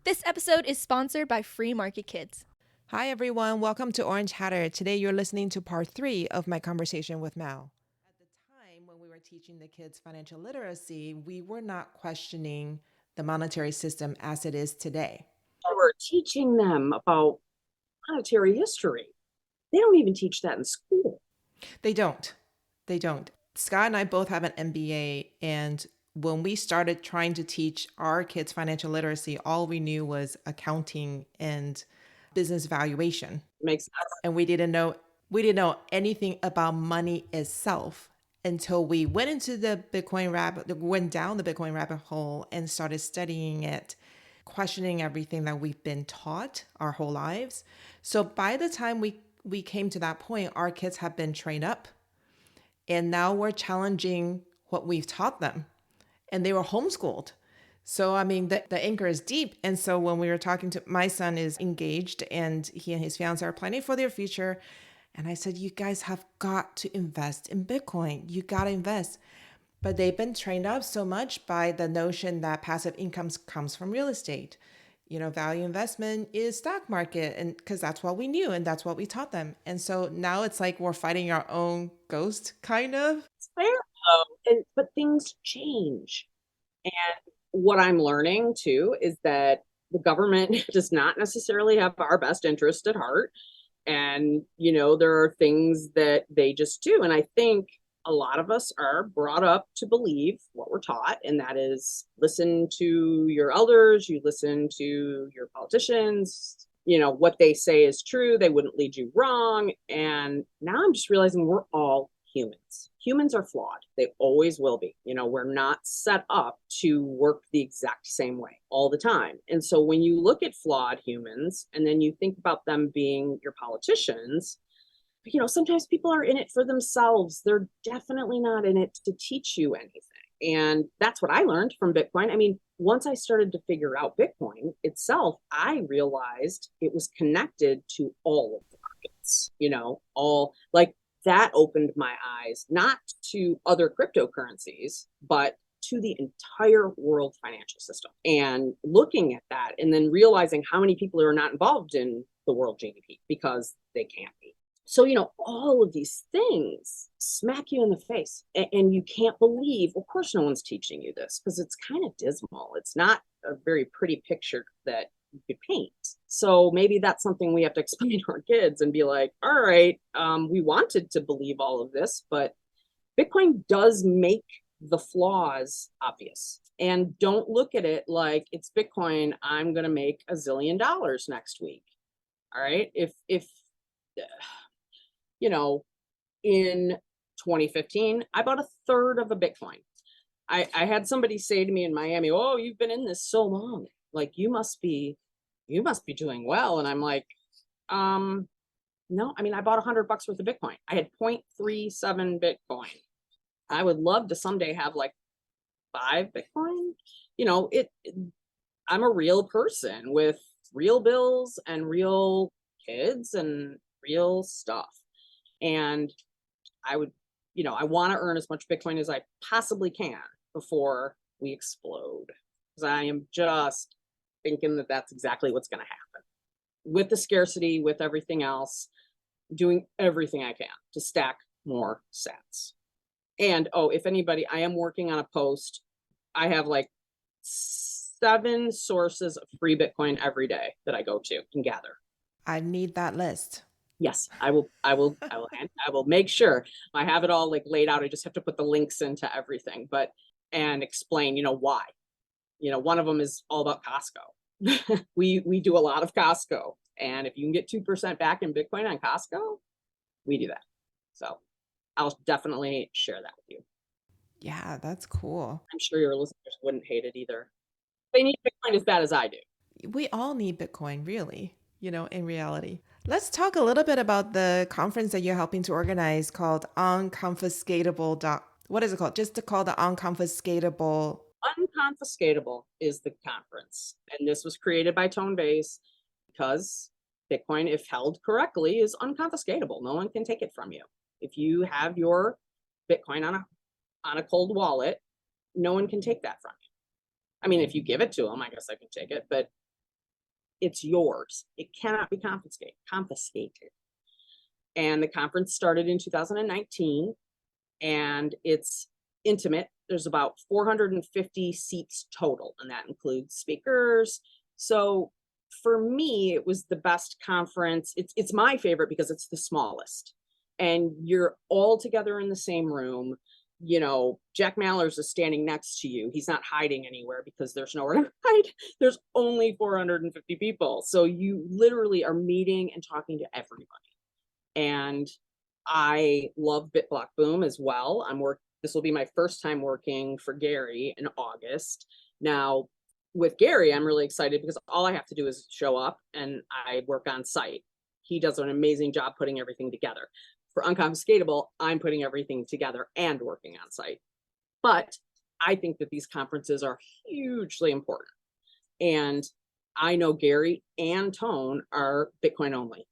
This episode is sponsored by Free Market Kids. Hi, everyone. Welcome to Orange Hatter. Today, you're listening to part 3 of my conversation with Mal. At the time when we were teaching the kids financial literacy, we were not questioning the monetary system as it is today. We're teaching them about monetary history. They don't even teach that in school. They don't. Scott and I both have an MBA, and when we started trying to teach our kids financial literacy, all we knew was accounting and business valuation. Makes sense. And we didn't know anything about money itself until we went down the Bitcoin rabbit hole and started studying it, questioning everything that we've been taught our whole lives. So by the time we came to that point, our kids have been trained up, and now we're challenging what we've taught them, and they were homeschooled. So, I mean, the anchor is deep. And so when we were talking to, my son is engaged and he and his fiance are planning for their future. And I said, you guys have got to invest in Bitcoin. You got to invest. But they've been trained up so much by the notion that passive income comes from real estate. Value investment is stock market, and because that's what we knew and that's what we taught them. And so now it's like we're fighting our own ghost, kind of. It's fair though, but things change. And what I'm learning too is that the government does not necessarily have our best interest at heart. And, there are things that they just do. And I think a lot of us are brought up to believe what we're taught, and that is listen to your elders, you listen to your politicians, what they say is true, they wouldn't lead you wrong. And now I'm just realizing we're all humans. Humans are flawed. They always will be. We're not set up to work the exact same way all the time. And so when you look at flawed humans and then you think about them being your politicians, sometimes people are in it for themselves. They're definitely not in it to teach you anything. And that's what I learned from Bitcoin. I mean, once I started to figure out Bitcoin itself, I realized it was connected to all of the markets, all like that opened my eyes, not to other cryptocurrencies, but to the entire world financial system. And looking at that and then realizing how many people are not involved in the world GDP because they can't be. So, all of these things smack you in the face and you can't believe, of course, no one's teaching you this because it's kind of dismal. It's not a very pretty picture that you could paint. So maybe that's something we have to explain to our kids and be like, all right, we wanted to believe all of this, but Bitcoin does make the flaws obvious. And don't look at it like it's Bitcoin, I'm going to make $1 zillion next week. All right. If in 2015, I bought 1/3 of a Bitcoin. I had somebody say to me in Miami, "Oh, you've been in this so long. Like you must be doing well." And I'm like, no, I mean, I bought $100 worth of Bitcoin. I had 0.37 Bitcoin. I would love to someday have like 5 Bitcoin. I'm a real person with real bills and real kids and real stuff. And I would, I want to earn as much Bitcoin as I possibly can before we explode. Because I am just thinking that that's exactly what's going to happen. With the scarcity, with everything else, doing everything I can to stack more sats. And, if anybody, I am working on a post. I have like 7 sources of free Bitcoin every day that I go to and gather. I need that list. Yes, I will make sure I have it all like laid out. I just have to put the links into everything, and explain, why. One of them is all about Costco. we do a lot of Costco, and if you can get 2% back in Bitcoin on Costco, we do that. So I'll definitely share that with you. Yeah, that's cool. I'm sure your listeners wouldn't hate it either. They need Bitcoin as bad as I do. We all need Bitcoin, really, in reality. Let's talk a little bit about the conference that you're helping to organize called Unconfiscatable. What is it called? Just to call the Unconfiscatable. Unconfiscatable is the conference. And this was created by Tone Vays because Bitcoin, if held correctly, is unconfiscatable. No one can take it from you. If you have your Bitcoin on a cold wallet, no one can take that from you. I mean, if you give it to them, I guess I can take it, but It's yours. It cannot be confiscated. And the conference started in 2019, and it's intimate. There's about 450 seats total, and that includes speakers. So for me, it was the best conference. It's my favorite because it's the smallest, and you're all together in the same room. You know, Jack Mallers is standing next to you. He's not hiding anywhere because there's nowhere to hide. There's only 450 people. So you literally are meeting and talking to everybody. And I love BitBlock Boom as well. This will be my first time working for Gary in August. Now, with Gary, I'm really excited because all I have to do is show up and I work on site. He does an amazing job putting everything together. For Unconfiscatable, I'm putting everything together and working on site. But I think that these conferences are hugely important. And I know Gary and Tone are Bitcoin only.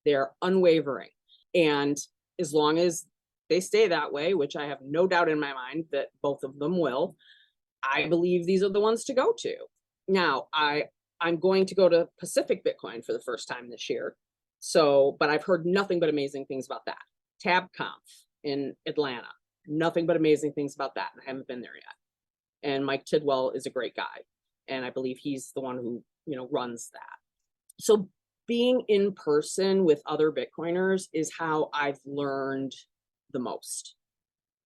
They're unwavering. And as long as they stay that way, which I have no doubt in my mind that both of them will, I believe these are the ones to go to. Now, I'm going to go to Pacific Bitcoin for the first time this year. So, but I've heard nothing but amazing things about that. TabConf in Atlanta, nothing but amazing things about that. And I haven't been there yet. And Mike Tidwell is a great guy. And I believe he's the one who, runs that. So being in person with other Bitcoiners is how I've learned the most.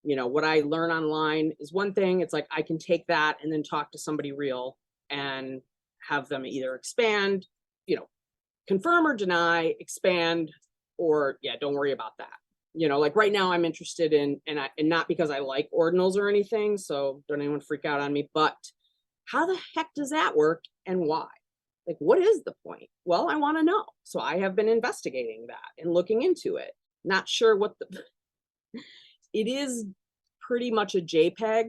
What I learn online is one thing. It's like I can take that and then talk to somebody real and have them either expand, confirm or deny, expand, or don't worry about that. Like right now I'm interested in, and not because I like ordinals or anything, so don't anyone freak out on me, but how the heck does that work and why? Like, what is the point? Well, I want to know. So I have been investigating that and looking into it. Not sure what it is pretty much a JPEG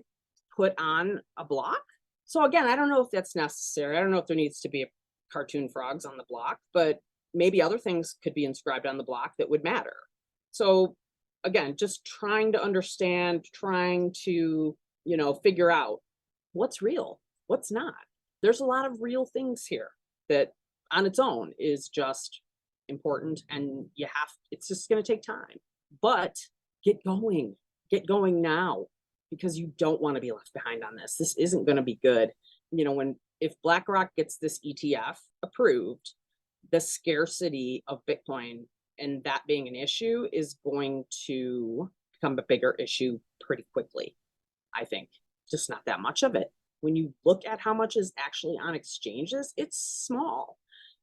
put on a block. So again, I don't know if that's necessary. I don't know if there needs to be a cartoon frogs on the block, but maybe other things could be inscribed on the block that would matter. So again, just trying to understand, trying to, figure out what's real, what's not. There's a lot of real things here that on its own is just important, and it's just going to take time, but get going now, because you don't want to be left behind on this. This isn't going to be good. If BlackRock gets this ETF approved, the scarcity of Bitcoin and that being an issue is going to become a bigger issue pretty quickly. I think just not that much of it. When you look at how much is actually on exchanges, it's small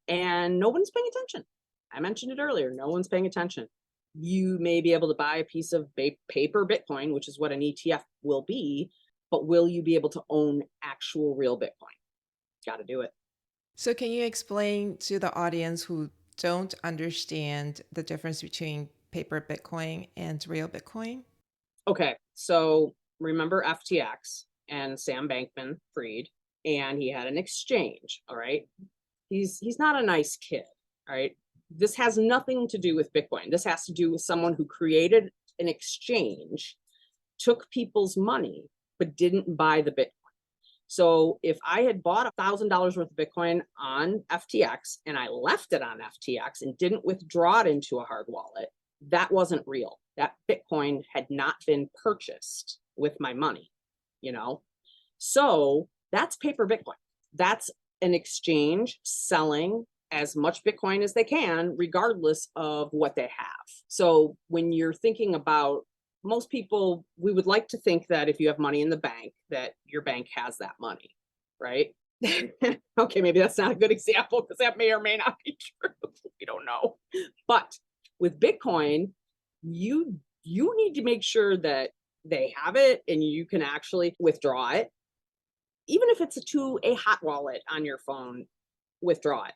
and no one's paying attention. I mentioned it earlier. No one's paying attention. You may be able to buy a piece of paper Bitcoin, which is what an ETF will be, but will you be able to own actual real Bitcoin? Got to do it. So can you explain to the audience who don't understand the difference between paper Bitcoin and real Bitcoin? Okay, so remember FTX and Sam Bankman-Fried, and he had an exchange, all right? He's not a nice kid, all right? This has nothing to do with Bitcoin. This has to do with someone who created an exchange, took people's money, but didn't buy the Bitcoin. So if I had bought $1,000 worth of Bitcoin on FTX and I left it on FTX and didn't withdraw it into a hard wallet, that wasn't real. That Bitcoin had not been purchased with my money, So that's paper Bitcoin. That's an exchange selling as much Bitcoin as they can, regardless of what they have. So when you're thinking about, most people, we would like to think that if you have money in the bank, that your bank has that money, right? Okay, maybe that's not a good example because that may or may not be true. We don't know. But with Bitcoin, you need to make sure that they have it and you can actually withdraw it. Even if it's to a hot wallet on your phone, withdraw it.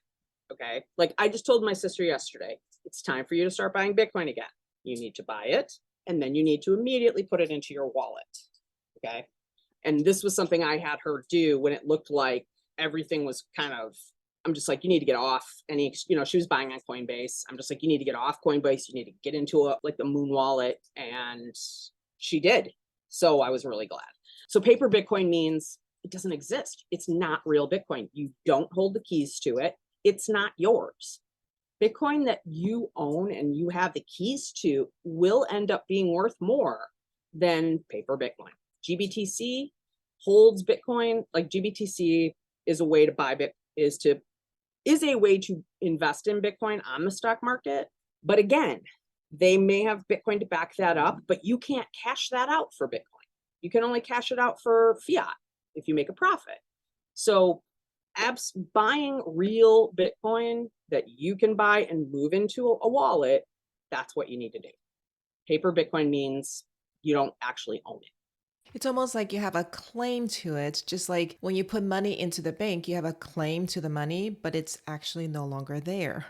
Okay. Like I just told my sister yesterday, it's time for you to start buying Bitcoin again. You need to buy it, and then you need to immediately put it into your wallet. Okay. And this was something I had her do when it looked like everything was I'm just like, you need to get off any, she was buying on Coinbase. I'm just like, you need to get off Coinbase. You need to get into the Moon wallet. And she did. So I was really glad. So paper Bitcoin means it doesn't exist. It's not real Bitcoin. You don't hold the keys to it. it's not yours. Bitcoin that you own and you have the keys to will end up being worth more than paper Bitcoin. GBTC holds Bitcoin. Like GBTC is a way to buy Bit is a way to invest in Bitcoin on the stock market. But again, they may have Bitcoin to back that up, but you can't cash that out for Bitcoin. You can only cash it out for fiat if you make a profit. So buying real Bitcoin that you can buy and move into a wallet, that's what you need to do. Paper Bitcoin means you don't actually own it. It's almost like you have a claim to it, just like when you put money into the bank, you have a claim to the money, but it's actually no longer there.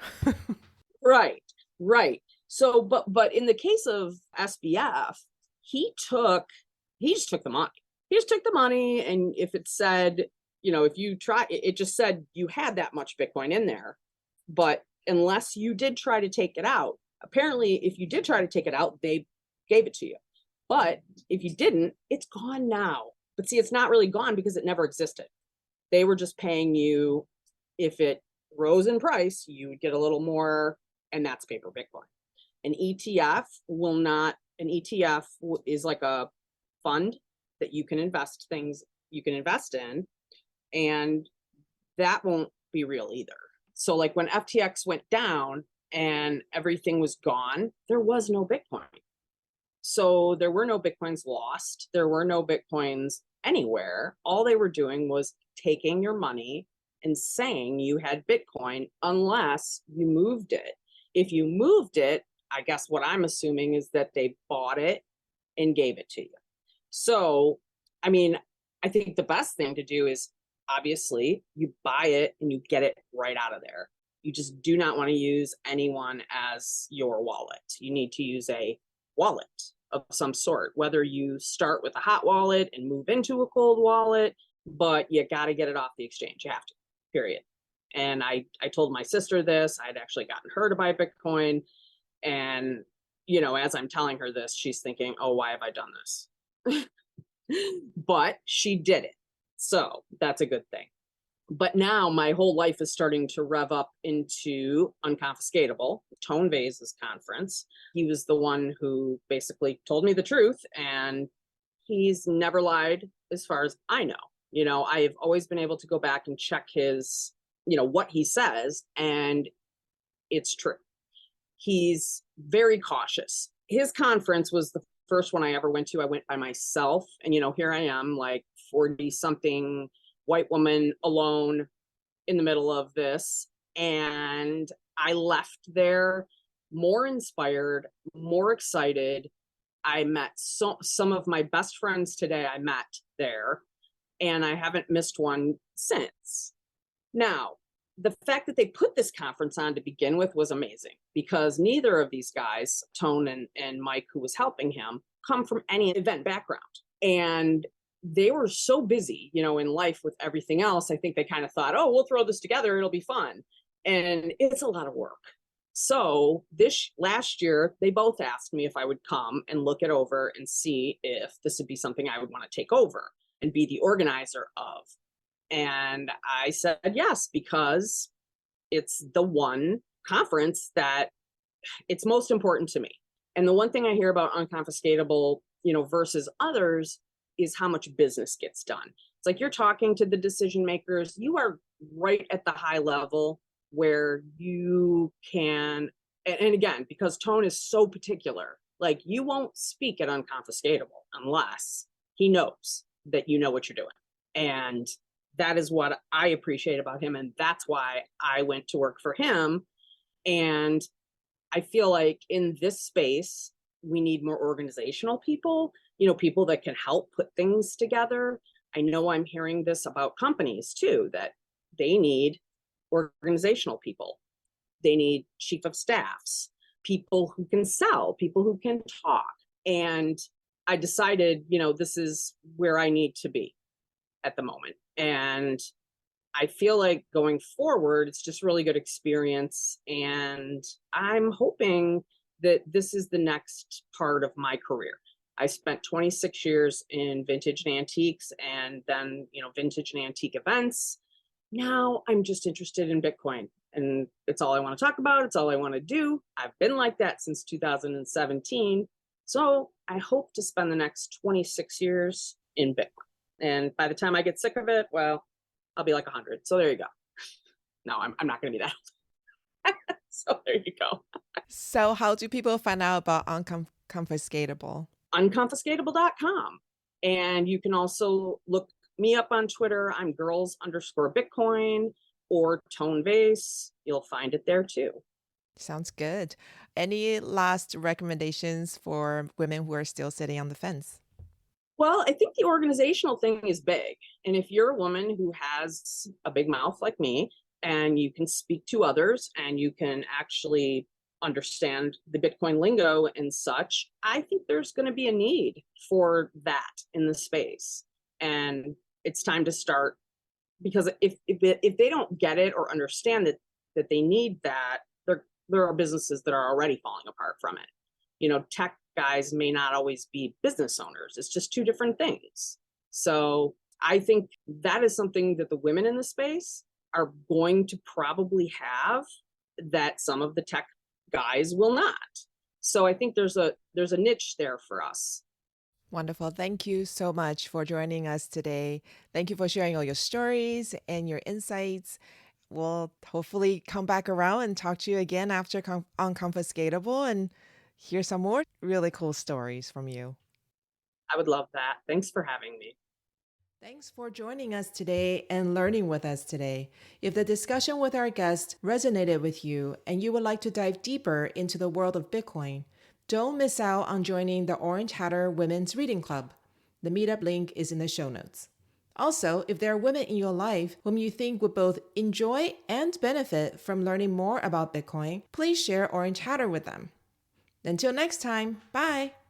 Right, right. So, but in the case of SBF, he just took the money. He just took the money, and if it said, if you try, it just said you had that much Bitcoin in there. But unless you did try to take it out, apparently, if you did try to take it out, they gave it to you. But if you didn't, it's gone now. But see, it's not really gone because it never existed. They were just paying you. If it rose in price, you would get a little more, and that's paper Bitcoin. An ETF is like a fund that you can invest in, and that won't be real either. So like when FTX went down and everything was gone, there was no Bitcoin. So there were no Bitcoins lost. There were no Bitcoins anywhere. All they were doing was taking your money and saying you had Bitcoin unless you moved it. If you moved it, I guess what I'm assuming is that they bought it and gave it to you. So, I mean, I think the best thing to do is obviously you buy it and you get it right out of there. You just do not want to use anyone as your wallet. You need to use a wallet of some sort, whether you start with a hot wallet and move into a cold wallet, but you got to get it off the exchange. You have to, period. And I told my sister this. I'd actually gotten her to buy Bitcoin. And, as I'm telling her this, she's thinking, oh, why have I done this? But she did it. So that's a good thing. But now my whole life is starting to rev up into Unconfiscatable, Tone Vays' conference. He was the one who basically told me the truth, and he's never lied as far as I know. I've always been able to go back and check his, what he says, and it's true. He's very cautious. His conference was the first one I ever went to. I went by myself, and here I am, like 40 something white woman alone in the middle of this. And I left there more inspired, more excited. I met some of my best friends today. I met there, and I haven't missed one since. Now, the fact that they put this conference on to begin with was amazing, because neither of these guys, Tone and Mike, who was helping him, come from any event background. And they were so busy, in life with everything else. I think they kind of thought, oh, we'll throw this together. It'll be fun. And it's a lot of work. So last year, they both asked me if I would come and look it over and see if this would be something I would want to take over and be the organizer of. And I said yes, because it's the one conference that it's most important to me. And the one thing I hear about Unconfiscatable, versus others, is how much business gets done. It's like you're talking to the decision makers. You are right at the high level where you can, and again, because Tone is so particular, like you won't speak at Unconfiscatable unless he knows that you know what you're doing. And that is what I appreciate about him. And that's why I went to work for him. And I feel like in this space, we need more organizational people, people that can help put things together. I know I'm hearing this about companies too, that they need organizational people. They need chief of staffs, people who can sell, people who can talk. And I decided, this is where I need to be at the moment. And I feel like going forward, it's just really good experience. And I'm hoping that this is the next part of my career. I spent 26 years in vintage and antiques, and then, vintage and antique events. Now I'm just interested in Bitcoin. and it's all I want to talk about. It's all I want to do. I've been like that since 2017. So I hope to spend the next 26 years in Bitcoin. And by the time I get sick of it, well, I'll be like 100. So there you go. No, I'm not going to be that old. So there you go. So, how do people find out about Unconfiscatable? Unconfiscatable.com. And you can also look me up on Twitter. I'm girls_Bitcoin or Tone Vays. You'll find it there too. Sounds good. Any last recommendations for women who are still sitting on the fence? Well, I think the organizational thing is big. And if you're a woman who has a big mouth like me, and you can speak to others and you can actually understand the Bitcoin lingo and such, I think there's going to be a need for that in the space. And it's time to start, because if they don't get it or understand that they need that, there are businesses that are already falling apart from it. You know, tech guys may not always be business owners. It's just two different things. So I think that is something that the women in the space are going to probably have that some of the tech guys will not. So I think there's a niche there for us. Wonderful. Thank you so much for joining us today. Thank you for sharing all your stories and your insights. We'll hopefully come back around and talk to you again after Unconfiscatable and hear some more really cool stories from you. I would love that. Thanks for having me. Thanks for joining us today and learning with us today. If the discussion with our guest resonated with you and you would like to dive deeper into the world of Bitcoin, don't miss out on joining the Orange Hatter Women's Reading Club. The meetup link is in the show notes. Also, if there are women in your life whom you think would both enjoy and benefit from learning more about Bitcoin, please share Orange Hatter with them. Until next time, bye!